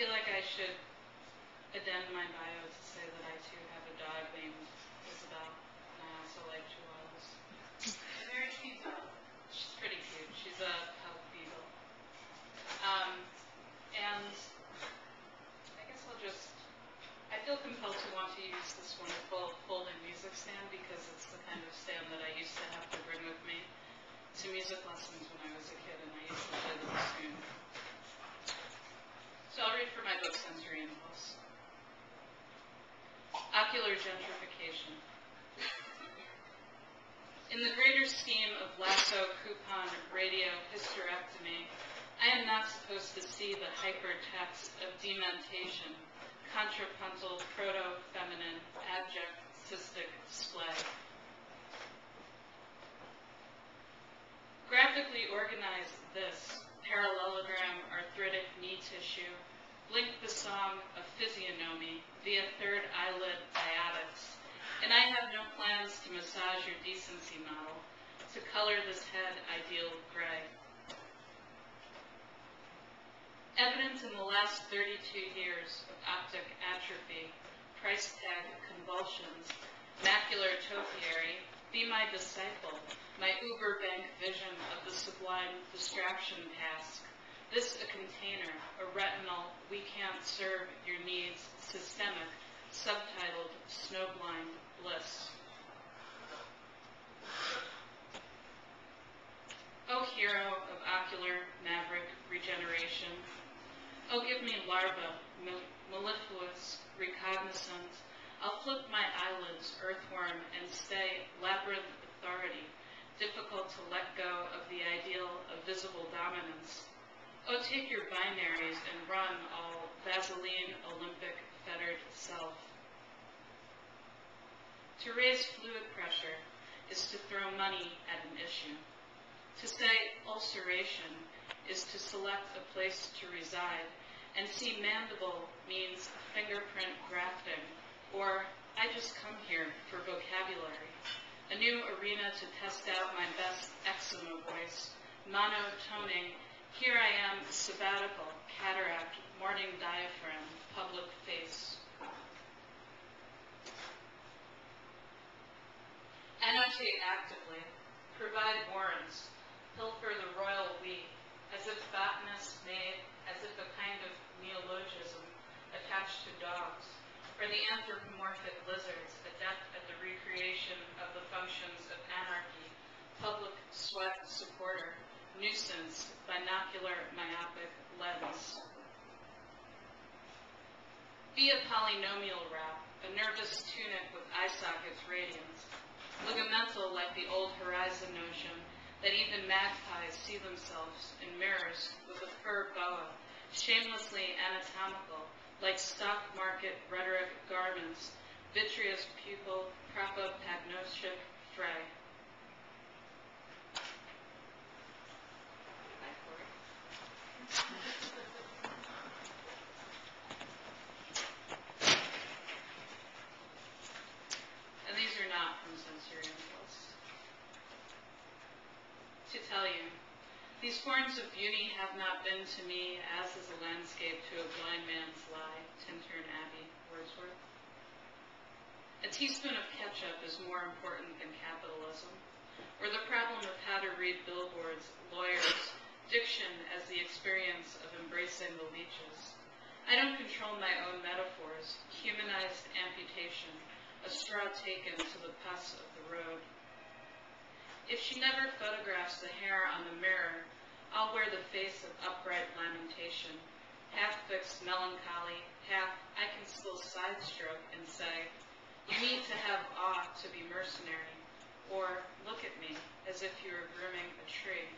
feel like I should addend my bio to say that I too have a dog named Isabel, and I also like chihuahuas. A very cute dog. She's pretty cute. She's a pug beagle. And I guess I feel compelled to want to use this wonderful folding music stand because it's the kind of stand that I used to have to bring with me to music lessons when I was a kid, and I used to play the bassoon. So I'll read from my book, Sensory Impulse. Ocular gentrification. In the greater scheme of lasso, coupon, radio, hysterectomy, I am not supposed to see the hypertext of dementation, contrapuntal, proto-feminine, abject, cystic display. Graphically organize this, parallelogram arthritic knee tissue, blink the song of physiognomy via third eyelid diadics, and I have no plans to massage your decency model, to color this head ideal gray. Evidence in the last 32 years of optic atrophy, price tag convulsions, macular topiary, be my disciple, my Uber bank vision of the sublime distraction task. This a container, a retinal, we can't serve your needs, systemic, subtitled Snowblind Bliss. O hero of ocular maverick regeneration, oh give me larva, mellifluous, recognizant, I'll flip my eyelids, earthworm, and stay labyrinth authority, difficult to let go of the ideal of visible dominance. Oh, take your binaries and run all Vaseline, Olympic, fettered self. To raise fluid pressure is to throw money at an issue. To say ulceration is to select a place to reside, and see mandible means fingerprint grafting, or I just come here for vocabulary, a new arena to test out my best eczema voice, monotoning, here I am, sabbatical, cataract, morning diaphragm, public face. Annotate actively, provide warrants, pilfer the royal we, as if botanists made, as if a kind of neologism attached to dogs, or the anthropomorphic lizards adept at the recreation of the functions of anarchy, public sweat supporter, nuisance, binocular myopic lens. Be a polynomial wrap, a nervous tunic with eye sockets radiant, ligamental like the old horizon notion that even magpies see themselves in mirrors with a fur boa, shamelessly anatomical, like stock market rhetoric garments, vitreous pupil, propopagnostic fray. Hi, Corey. And these are not from Sensory Impulse. To tell you, these forms of beauty have not been to me as is a landscape to a blind man's lie, Tintern Abbey, Wordsworth. A teaspoon of ketchup is more important than capitalism, or the problem of how to read billboards, lawyers, diction as the experience of embracing the leeches. I don't control my own metaphors, humanized amputation, a straw taken to the pus of the road. If she never photographs the hair on the mirror, I'll wear the face of upright lamentation, half-fixed melancholy, half I can still side-stroke and say, you need to have awe to be mercenary, or look at me as if you were grooming a tree.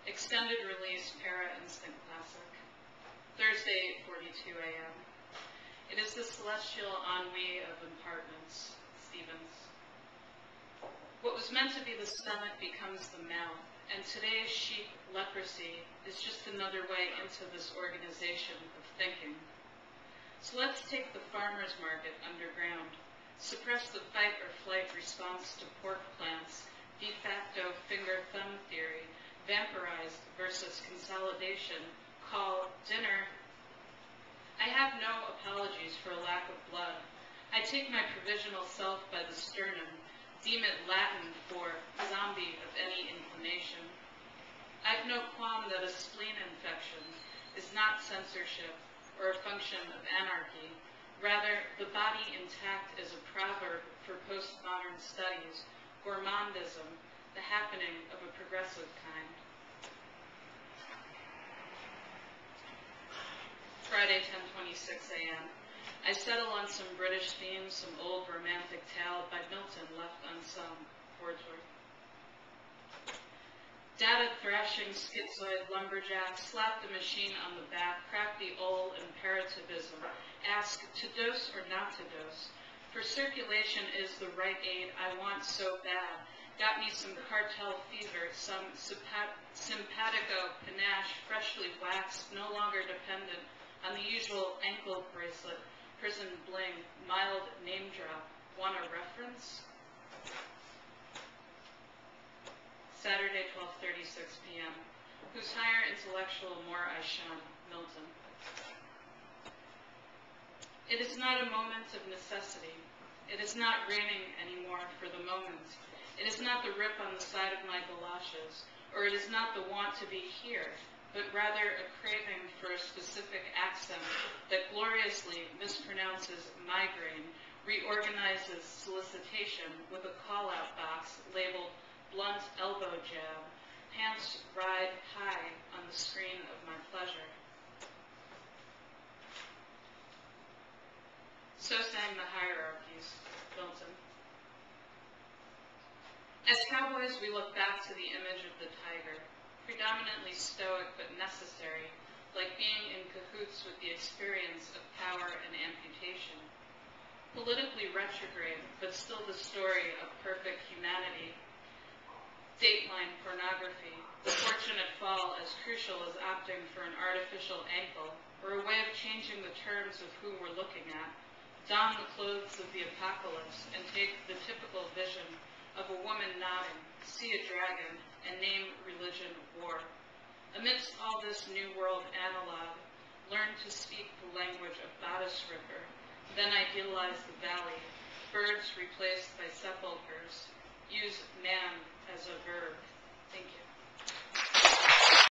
Extended release Para Instant Classic, Thursday, 8:42 a.m. It is the celestial ennui of impartments, Stevens. What was meant to be the stomach becomes the mouth, and today's chic leprosy is just another way into this organization of thinking. So let's take the farmer's market underground, suppress the fight or flight response to pork plants, de facto finger-thumb theory, vampirized versus consolidation, call dinner. I have no apologies for a lack of blood. I take my provisional self by the sternum, deem it Latin for zombie of any inclination. I've no qualm that a spleen infection is not censorship or a function of anarchy. Rather, the body intact is a proverb for postmodern studies, gourmandism, the happening of a progressive kind. Friday, 10:26 a.m. I settle on some British themes, some old romantic tale by Milton left unsung. Wordsworth. Data thrashing schizoid lumberjack, slap the machine on the back, crack the old imperativism, ask to dose or not to dose. For circulation is the right aid I want so bad. Got me some cartel fever, some simpatico panache, freshly waxed, no longer dependent on the usual ankle bracelet, prison bling, mild name drop. Want a reference? Saturday, 12:36 p.m. Whose higher intellectual more I shun, Milton. It is not a moment of necessity. It is not raining anymore for the moment. It is not the rip on the side of my galoshes, or it is not the want to be here, but rather a craving for a specific accent that gloriously mispronounces migraine, reorganizes solicitation with a call-out box labeled blunt elbow jab, pants ride high on the screen of my pleasure. So sang the hierarchies, Milton. As cowboys, we look back to the image of the tiger, predominantly stoic but necessary, like being in cahoots with the experience of power and amputation. Politically retrograde, but still the story of perfect humanity. Dateline pornography, the fortunate fall as crucial as opting for an artificial ankle, or a way of changing the terms of who we're looking at. Don the clothes of the apocalypse and take the typical vision of a woman nodding, see a dragon, and name religion war. Amidst all this New World analog, learn to speak the language of bodice ripper, then idealize the valley, birds replaced by sepulchres, use man as a verb. Thank you.